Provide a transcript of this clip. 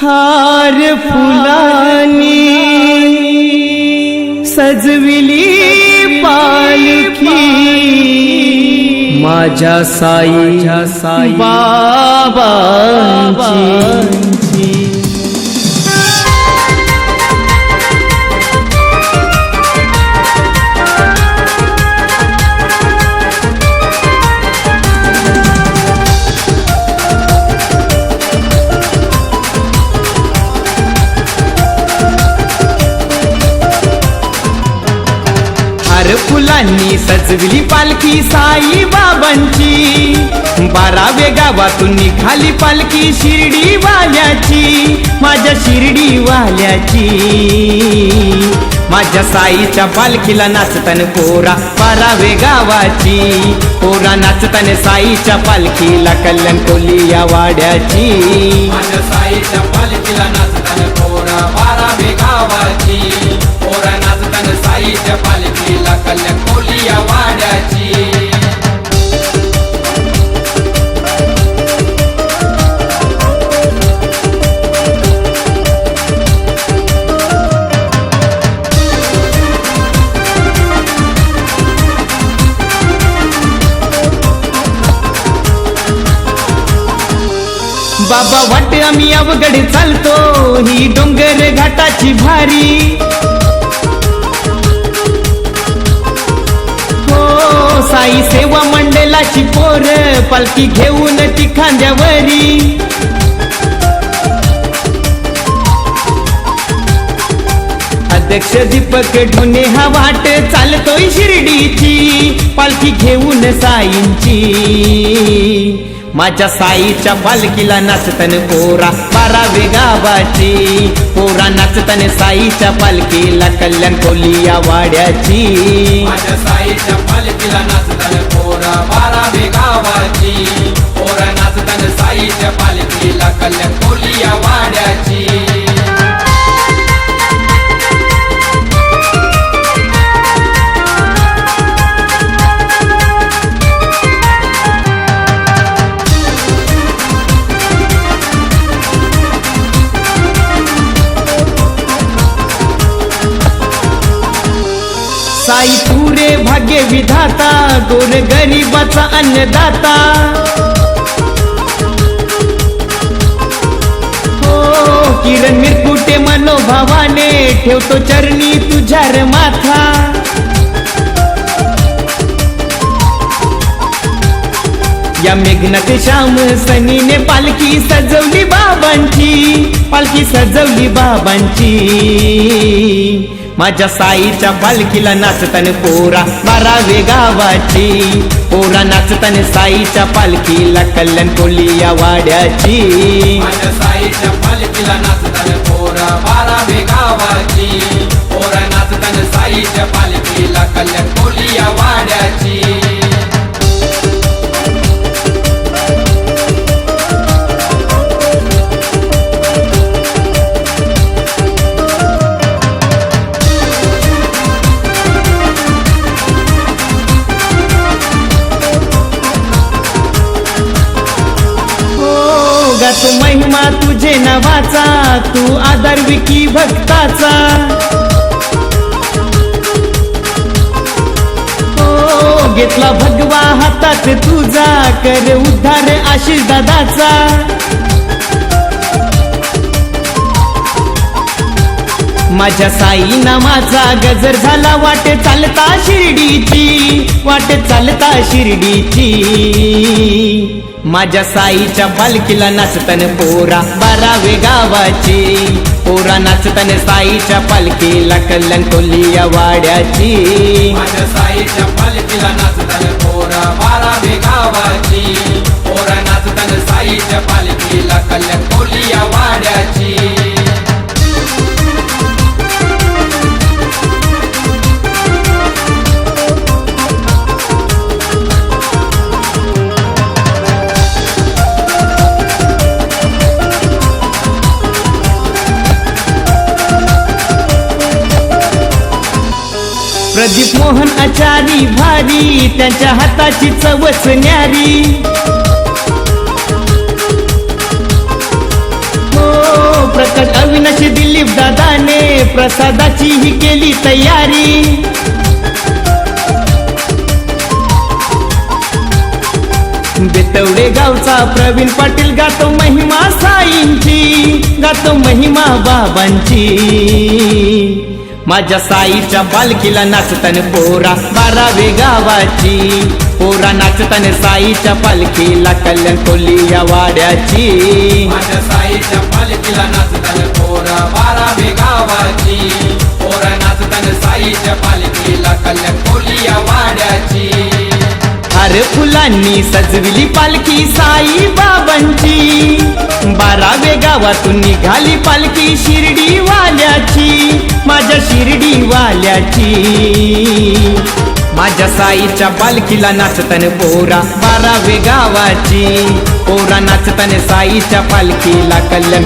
हार फुलांनी सजविली पालखी माझ्या साई बाबांची। हार फुलांनी सजविली पालखी साई बाबांची 12 गावातून निघाली पालखी शिर्डी वाल्याची माझ्या शिर्डी वाल्याची। माझ्या साईच्या पालखीला नाचतान पोरा 12 गावाची पोरा नाचतान साईच्या पालखीला कल्याण कोली या वाड्याची। माझ्या साईच्या पालखीला नाचतान पोरा 12 गावाची पोरा नाचतान साईच्या पालखीला कल्याण कोली या वाड्याची। बाबा वाटे आम्ही अवघड चालतो ही डोंगर घाटाची भारी हो साई सेवा मंडळाची पोर पालखी घेऊन ती खांद्यावरी अध्यक्ष दीपक ढोणे हा वाट चालतोय शिर्डीची पालखी घेऊन साईंची। माझ्या साईच्या पालखीला नाचतान पोरा 12 गावाची पोरा नाचतान साईच्या पालखीला कल्याण कोली या वाड्याची। माझ्या साईच्या पालखीला नाचतान पोरा 12 गावाची पोरा नाचतान साईच्या पालखीला कल्याण कोली या वाड्याची। साई पुरे भाग्य विधाता गोर गरीबाचा अन्नदाता हो किरण मिरकुटे मनोभावाने ठेवतो चरणी तुझ्या रे माथा। या मेघनाथ श्याम सनीने पालखी सजवली बाबांची पालखी सजवली बाबांची। माझ्या साईच्या पालखीला नाचतान पोरा 12 गावाची पोरा नाचतान साईच्या पालखीला कल्याण कोली या वाड्याची। माझ्या साईच्या पालखीला नाचतान पोरा 12 गावाची पोरा नाचतान साईच्या पालखीला कल्याण कोली या वाड्याची। तू महिमा तुझे नावाचा तू आदर विकी भक्ताचा हो घेतला भगवा हातात तुझा कर उद्धार आशीष दादाचा। माझ्या साई नामाचा गजर झाला वाटे चालता शिर्डीची वाटे चालता शिर्डीची। माझ्या साईच्या पालखीला नाचतान पोरा 12 गावाची पोरा नाचतान साईच्या पालखीला कल्याण कोली या वाड्याची। माझ्या साईच्या पालखीला नाचतान पोरा 12 गावाची पोरा नाचतान साईच्या पालखीला कल्याण कोली या वाड्याची। प्रदीप मोहन आचारी भारी त्यांच्या हाताची चवच न्यारी हो प्रकाश अविनाश दिलीप दादाने प्रसादाची ही केली तयारी. बेतवडे गावचा प्रवीण पाटील गातो महिमा साईंची, गातो महिमा बाबांची. माझ्या साईच्या पालखीला नाचतन पोरा 12वे गावाची. पोरा नाचतन साईच्या पालखीला कल्याण कोलिया वाड्याची. माझ्या साईच्या पालखीला नाचताना पोरा 12वे गावाची. पोरा नाचताना साईच्या पालखीला कल्याण कोलिया वाड्याची. हार फुलांनी सजविली पालखी साई बाबांची. 12वे गावातून निघाली पालखी शिर्डी वाल्याची, माझ्या शिर्डी वाल्याची. माझ्या साईच्या पालखीला नाचतन पोरा 12वे गावाची. पोरा नाचतन साईच्या पालखीला कल्याण